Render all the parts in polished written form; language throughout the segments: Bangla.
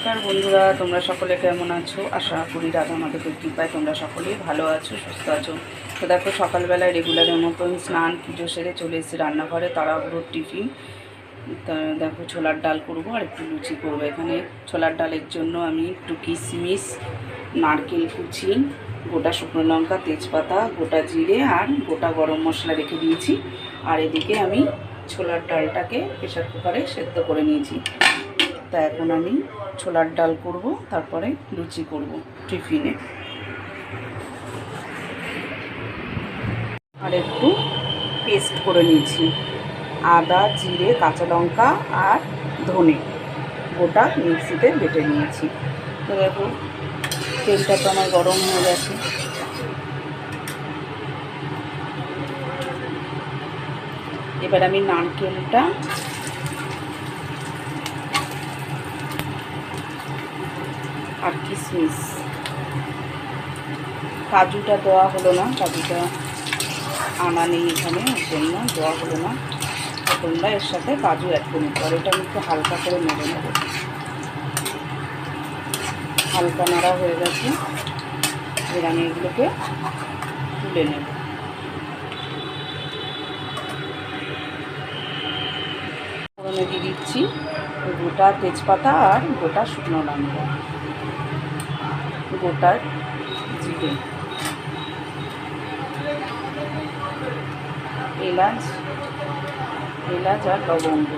নমস্কার বন্ধুরা, তোমরা সকলে কেমন আছো? আশা করি রাধা মাধবের কৃপায় তোমরা সকলেই ভালো আছো, সুস্থ আছো। তো দেখো, সকালবেলায় রেগুলারের মতন স্নান পুজো সেরে চলে এসেছি রান্নাঘরে, তাড়াহুড়োর টিফিন। তা দেখো, ছোলার ডাল করবো আর একটু লুচি করবো। এখানে ছোলার ডালের জন্য আমি একটু কিশমিশ, নারকেল কুচি, গোটা শুকনো লঙ্কা, তেজপাতা, গোটা জিরে আর গোটা গরম মশলা রেখে দিয়েছি। আর এদিকে আমি ছোলার ডালটাকে প্রেসার কুকারে সেদ্ধ করে নিয়েছি। তা এখন আমি ছোলার ডাল করব, তারপরে লুচি করব টিফিনে। আর একটু পেস্ট করে নিয়েছি, আদা, জিরে, কাঁচা লঙ্কা আর ধনে গোটা মিক্সিতে বেটে নিয়েছি। তো দেখো, তেলটা তো আমার গরম হয়ে গেছে। এবার আমি নারকেলটা আর কিশমিশ, কাজুটা দেওয়া হলো না, কাজুটা আনা নেই এখানে, ওর জন্য দেওয়া হলো না। তোমরা এর সাথে কাজু অ্যাড করে নিতে পারো। এটা আমি একটু হালকা করে নেড়ে নেব। হালকা নাড়া হয়ে গেছে, এবার আমি এগুলোকে তুলে নেব। ফোড়নে দিয়ে দিচ্ছি গোটা তেজপাতা আর গোটা শুকনো লঙ্কা, গোটা জিরে, এলাচ আর লবঙ্গ।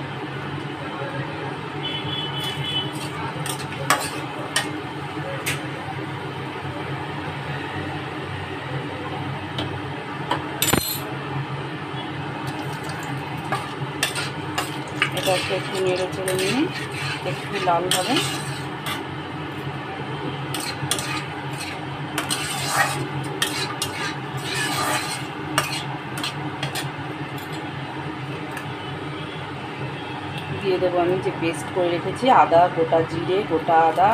এটাকে একটু নেড়ে চেড়ে নিয়ে একটু লাল হবে। দিয়ে দেবো আমি যে পেস্ট করে রেখেছি, আদা, গোটা জিরে, গোটা আদা,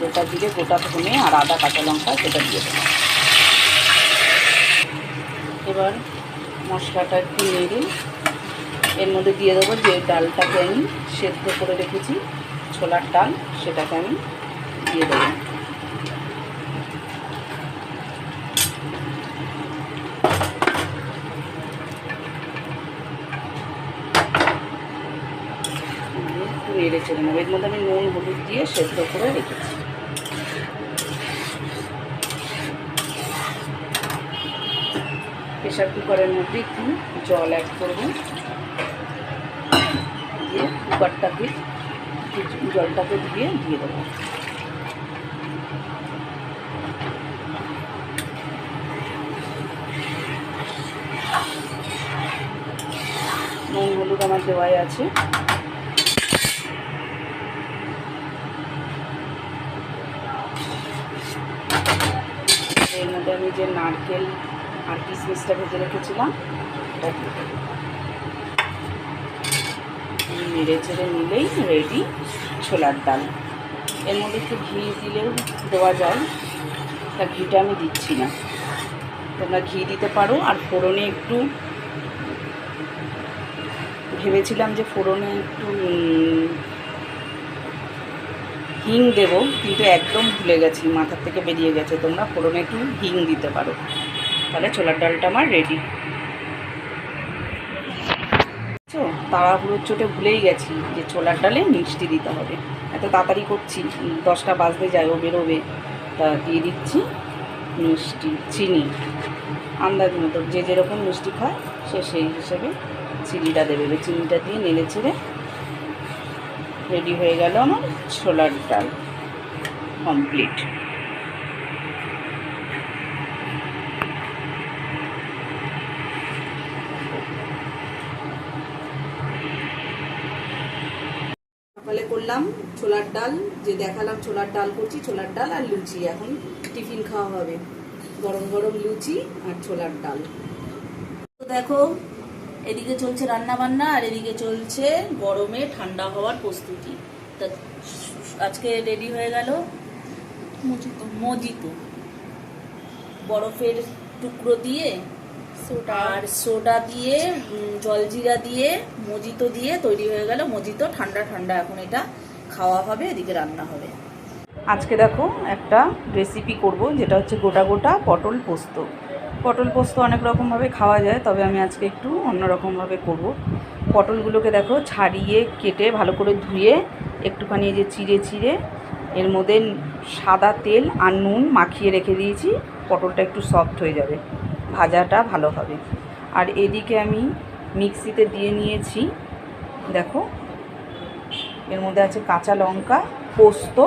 গোটা জিরে, গোটা ধনে আর আদা কাঁচা লঙ্কা, সেটা দিয়ে দেবো। এবার মশলাটা একটু নেড়ে এর মধ্যে দিয়ে দেবো যে ডালটাকে আমি সেদ্ধ করে রেখেছি, ছোলার ডাল, সেটাকে আমি দিয়ে দেবো। নেড়ে চেড়ে নেবো। এর মধ্যে আমি নুন হলুদ দিয়ে সেদ্ধ করে রেখেছি। প্রেশার কুকারের মধ্যে একটু জল অ্যাড করবো, দিয়ে কুকারটাকে জলটাকে দিয়ে দেবো। নুন হলুদ আমার দেওয়াই আছে। এর মধ্যে আমি যে নারকেল আর কিশমিশটা ভেজে রেখেছিলাম এটা দিয়ে দেবো। নেড়ে চেড়ে নিলেই রেডি ছোলার ডাল। এর মধ্যে একটু ঘি দিলেও দেওয়া যায়, তা ঘিটা আমি দিচ্ছি না। তোমরা ঘি দিতে পারো। আর ফোড়নে একটু ভেবেছিলাম যে ফোড়নে একটু হিং দেব, কিন্তু একদম ভুলে গেছি, মাথার থেকে বেরিয়ে গেছে। তোমরা ফোড়নে একটু হিং দিতে পারো, তাহলে ছোলার ডালটা আমার রেডি। তাড়াহুড়োর চোটে ভুলেই গেছি যে ছোলার ডালে মিষ্টি দিতে হবে। এত তাড়াতাড়ি করছি, 10টা বাজতে যায়, ও বেরোবে। তা দিয়ে দিচ্ছি মিষ্টি, চিনি আন্দাজ মতো, যে যেরকম মিষ্টি খায় সে সেই হিসেবে চিনিটা দেবে। চিনিটা দিয়ে নেড়ে চেড়ে রেডি হয়ে গেল আমার ছোলার ডাল কমপ্লিট। সকালে করলাম ছোলার ডাল, যে দেখালাম ছোলার ডাল করছি, ছোলার ডাল আর লুচি। এখন টিফিন খাওয়া হবে, গরম গরম লুচি আর ছোলার ডাল। তো দেখো, এদিকে চলছে রান্না বান্না আর এদিকে চলছে গরমে ঠান্ডা হওয়ার প্রস্তুতি। তা আজকে রেডি হয়ে গেল মজিতো, বরফের টুকরো দিয়ে আর সোডা দিয়ে, জলজিরা দিয়ে, মজিতো দিয়ে তৈরি হয়ে গেল মজিতো। ঠান্ডা ঠান্ডা এখন এটা খাওয়া হবে, এদিকে রান্না হবে। আজকে দেখো একটা রেসিপি করব, যেটা হচ্ছে গোটা গোটা পটল পোস্ত। পটল পোস্ত অনেক রকমভাবে খাওয়া যায়, তবে আমি আজকে একটু অন্যরকমভাবে করব। পটলগুলোকে দেখো ছাড়িয়ে কেটে ভালো করে ধুয়ে একটুখানি এই যে চিড়ে চিড়ে এর মধ্যে সাদা তেল আর নুন মাখিয়ে রেখে দিয়েছি। পটলটা একটু সফট হয়ে যাবে, ভাজাটা ভালো হবে। আর এদিকে আমি মিক্সিতে দিয়ে নিয়েছি, দেখো এর মধ্যে আছে কাঁচা লঙ্কা, পোস্ত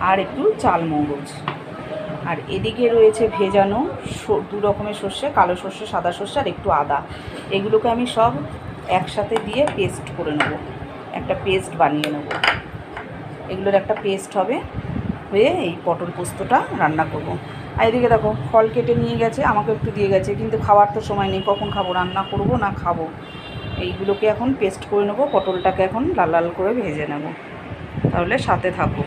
আর একটু চালমগজ। আর এদিকে রয়েছে ভেজানো দু রকমের সর্ষে, কালো সর্ষে, সাদা সর্ষে আর একটু আদা। এগুলোকে আমি সব একসাথে দিয়ে পেস্ট করে নেব, একটা পেস্ট বানিয়ে নেব। এগুলোর একটা পেস্ট হবে, হয়ে এই পটল পোস্তটা রান্না করব। আর এদিকে দেখো ফল কেটে নিয়ে গেছে, আমাকে একটু দিয়ে গেছে, কিন্তু খাওয়ার তো সময় নেই, কখন খাবো, রান্না করব না খাবো। এইগুলোকে এখন পেস্ট করে নেব, পটলটাকে এখন লাল লাল করে ভেজে নেব। তাহলে সাথে থাকো।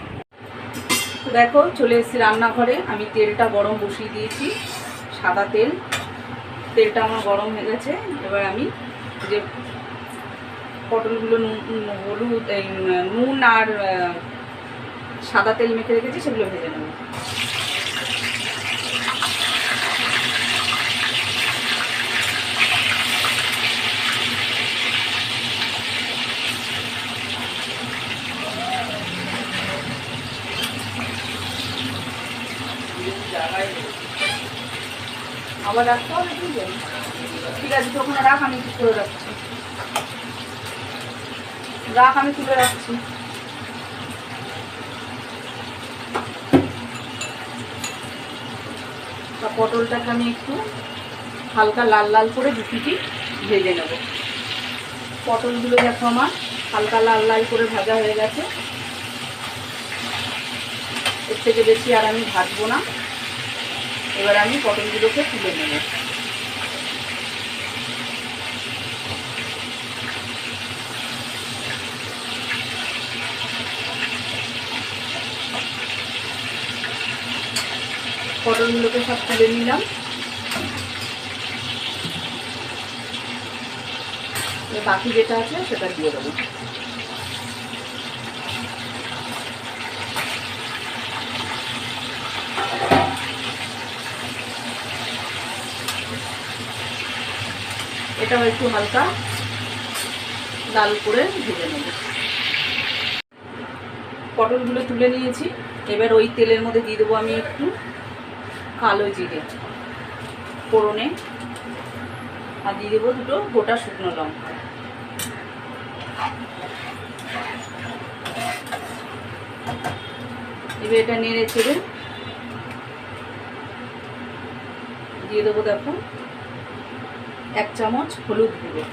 তো দেখো চলে এসেছি রান্নাঘরে, আমি তেলটা গরম বসিয়ে দিয়েছি, সাদা তেল। তেলটা আমার গরম হয়ে গেছে। এবার আমি যে পটলগুলো হলুদ নুন আর সাদা তেল মেখে রেখেছি সেগুলো ভেজে নেব। আবার রাখতে হবে, ঠিক আছে, তো ওখানে রাখ, আমি একটু করে রাখছি, রাখ, আমি তুলে রাখছি। পটলটাকে আমি একটু হালকা লাল লাল করে দু পিটি ভেজে নেব। পটলগুলো দেখো আমার হালকা লাল লাল করে ভাজা হয়ে গেছে। এর থেকে বেশি আর আমি ভাজবো না। এবার আমি পটলগুলোকে তুলে নেব। পটলগুলোকে সব তুলে নিলাম। বাকি যেটা আছে সেটা দিয়ে দেবো। এটাও একটু হালকা লাল করে ভেজে নেব। পটলগুলো তুলে নিয়েছি। এবার ওই তেলের মধ্যে দিয়ে দেবো আমি একটু কালো জিরে ফোড়নে, আর দিয়ে দেবো দুটো গোটা শুকনো লঙ্কা। এবার এটা নেড়ে চেড়ে দিয়ে দেবো দেখো 1 চামচ হলুদ গুঁড়ো।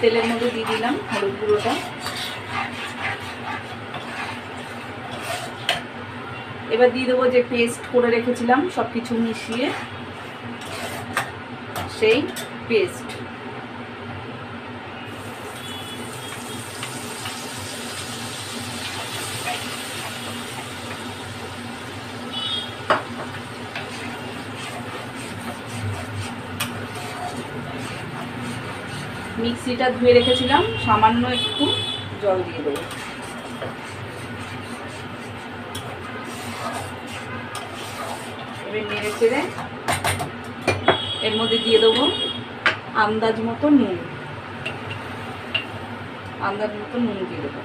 তেলের মধ্যে দিয়ে দিলাম হলুদ গুঁড়োটা। এবার দিয়ে দেবো যে পেস্ট করে রেখেছিলাম সব কিছু মিশিয়ে, সেই পেস্ট। মিক্সিটা ধুয়ে রেখেছিলাম, সামান্য একটু জল দিয়ে দেবো। এবার নেড়ে চেড়ে এর মধ্যে দিয়ে দেবো আন্দাজ মতো নুন, আন্দাজ মতো নুন দিয়ে দেবো।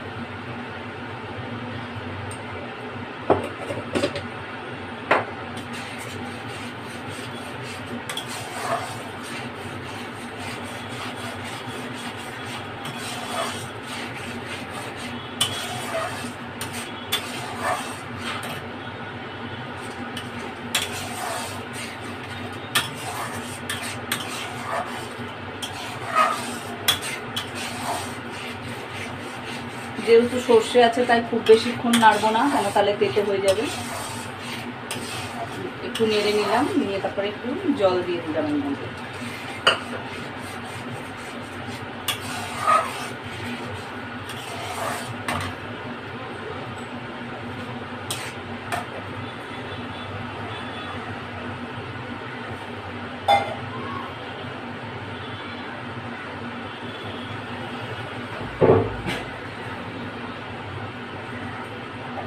যেহেতু সর্ষে আছে তাই খুব বেশিক্ষণ নাড়বো না, কেন তাহলে তেতে হয়ে যাবে। একটু নেড়ে নিলাম, নিয়ে তারপরে একটু জল দিয়ে দিলাম এর মধ্যে।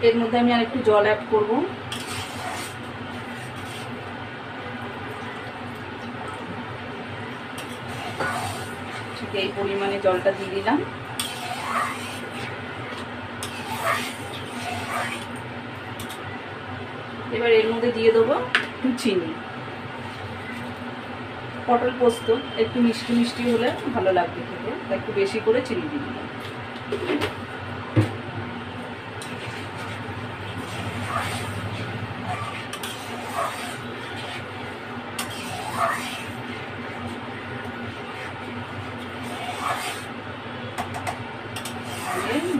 এর মধ্যে আমি আর একটু জল অ্যাড করব। ঠিক এই পরিমাণে জলটা দিয়ে দিলাম। এবার এর মধ্যে দিয়ে দেবো একটু চিনি। পটল পোস্ত একটু মিষ্টি মিষ্টি হলে ভালো লাগবে খেতে, একটু বেশি করে চিনি দিয়ে দিলাম।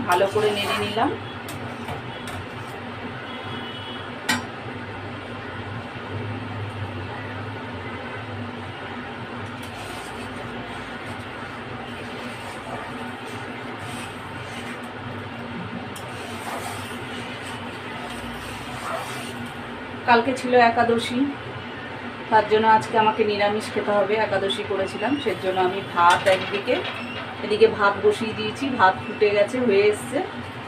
ভালো করে নেড়ে নিলাম। কালকে ছিল একাদশী, তার জন্য আজকে আমাকে নিরামিষ খেতে হবে। একাদশী করেছিলাম, সেই জন্য আমি ভাত এদিকে ভাত বসিয়ে দিয়েছি, ভাত ফুটে গেছে, হয়ে এসছে।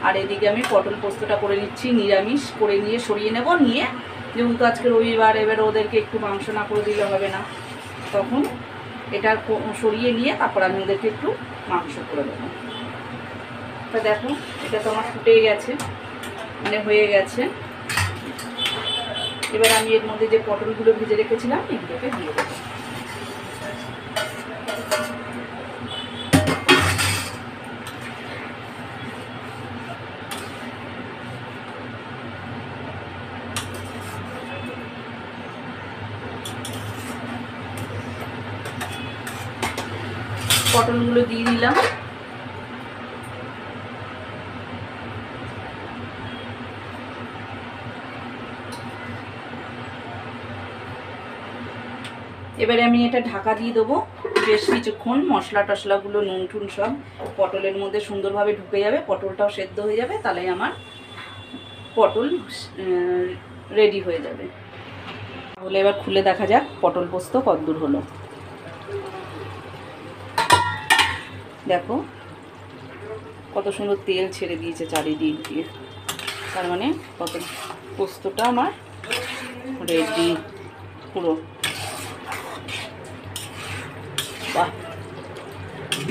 আর এদিকে আমি পটল পোস্তটা করে নিচ্ছি, নিরামিষ করে নিয়ে সরিয়ে নেব। নিয়ে যেহেতু আজকে রবিবার, এবার ওদেরকে একটু মাংস না করে দিলে হবে না, তখন এটা সরিয়ে নিয়ে তারপর আমি ওদেরকে একটু মাংস করে দেবো। তা দেখো এটা তো আমার ফুটে গেছে, মানে হয়ে গেছে। এবার আমি এর মধ্যে যে পটলগুলো ভেজে রেখেছিলাম এগুলোকে দিয়ে দেবো। পটলগুলো দিয়ে দিলাম। এবারে আমি এটা ঢাকা দিয়ে দেবো বেশ কিছুক্ষণ। মশলা টশলাগুলো, নুন টুন সব পটলের মধ্যে সুন্দরভাবে ঢুকে যাবে, পটলটাও সেদ্ধ হয়ে যাবে, তাহলে আমার পটল রেডি হয়ে যাবে। তাহলে এবার খুলে দেখা যাক পটল পোস্ত কতদূর হলো। দেখো কত সুন্দর তেল ছেড়ে দিয়েছে চারিদিক দিয়ে, তার মানে পটল পোস্তটা আমার রেডি পুরো। বাহ,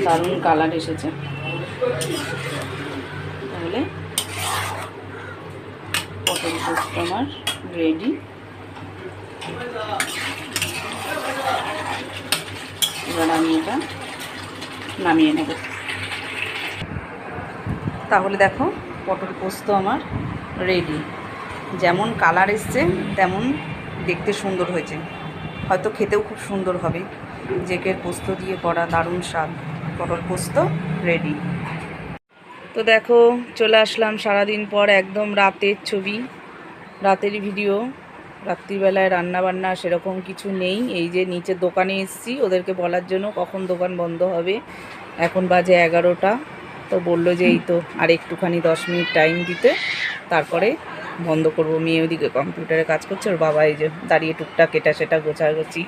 দারুণ কালার এসেছে। তাহলে পটল পোস্ত আমার রেডি। এবার আমি এটা নামিয়ে নেব। তাহলে দেখো পটল পোস্ত আমার রেডি। যেমন কালার এসছে তেমন দেখতে সুন্দর হয়েছে, হয়তো খেতেও খুব সুন্দর হবে। জেকের পোস্ত দিয়ে করা দারুণ স্বাদ। পটল পোস্ত রেডি। তো দেখো চলে আসলাম সারাদিন পর, একদম রাতের ছবি, রাতের ভিডিও। রাত্রিবেলায় রান্নাবান্না সেরকম কিছু নেই। এই যে নিচের দোকানে এসেছি ওদেরকে বলার জন্য কখন দোকান বন্ধ হবে। এখন বাজে 11টা। তো বললো যে এই তো আর একটুখানি 10 মিনিট টাইম দিতে, তারপরে বন্ধ করবো। মেয়ে ওদিকে কম্পিউটারে কাজ করছে, ওর বাবা এই যে দাঁড়িয়ে টুকটাক এটা সেটা গোছাগুছি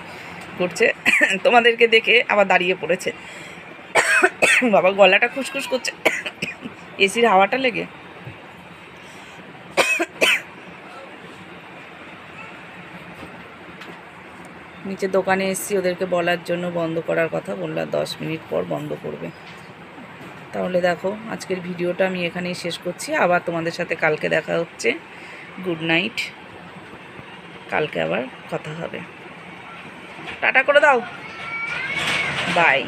করছে। তোমাদেরকে দেখে আবার দাঁড়িয়ে পড়েছে। বাবা গলাটা খুসখুস করছে এসির হাওয়াটা লেগে। নিচে দোকানে এসেছি ওদেরকে বলার জন্য বন্ধ করার কথা, বললাম 10 মিনিট পর বন্ধ করবে। তাহলে দেখো আজকের ভিডিওটা আমি এখানেই শেষ করছি। আবার তোমাদের সাথে কালকে দেখা হচ্ছে। গুড নাইট, কালকে আবার কথা হবে। টাটা করে দাও, বাই।